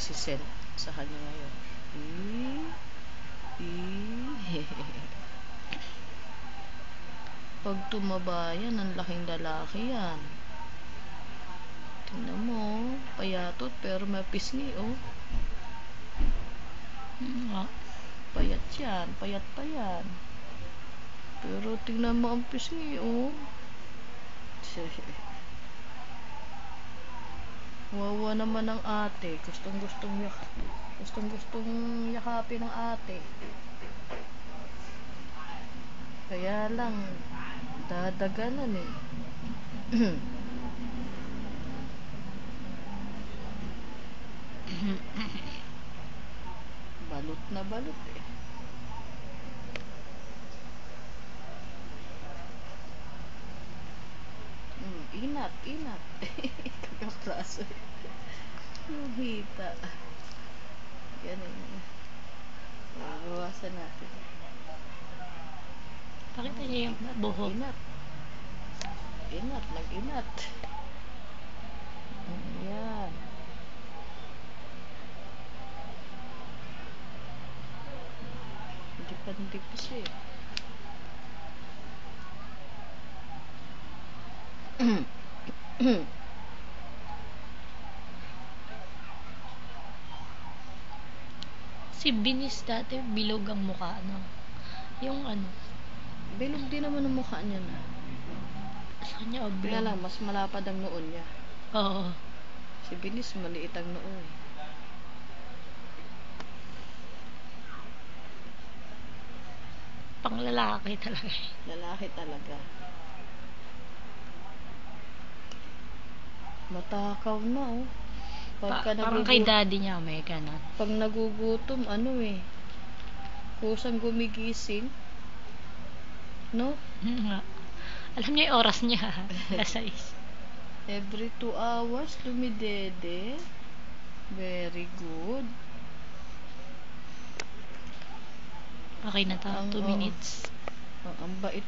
isisend sa kanya ngayon. Pag tumaba yan, ang laking lalaki yan. Tingnan mo, payatot pero may pisngi, oh. Payat yan, payat pa yan. Pero tingnan mo ang pisngi, oh. Wawa naman ang ate. Gustong yakapin ng ate. Kaya lang, dadaganan eh. Balot na balot eh. Inat. Kakapraso eh. Yung hita. Yan eh. Bawasan natin. Pakita niya yung buhok. Inat. Nag-inat. Yan. Hindi pa siya eh. Si Binis dati, bilog ang mukha, no? Yung ano? Bilog din naman ang mukha niya na. Sa kanya, oblong. Kaya lang, mas malapad ang noon niya. Oo. Si Binis, maliit ang noon. Pang lalaki talaga. Lalaki talaga. Matakaw na, oh. Parang kay daddy niya, may ganon. Pag nagugutom, kusang gumigising. No? Alam niya yung oras niya. Alas 6. Every 2 hours, dumidede. Very good. Okay na to, 2 minutes. Ang bait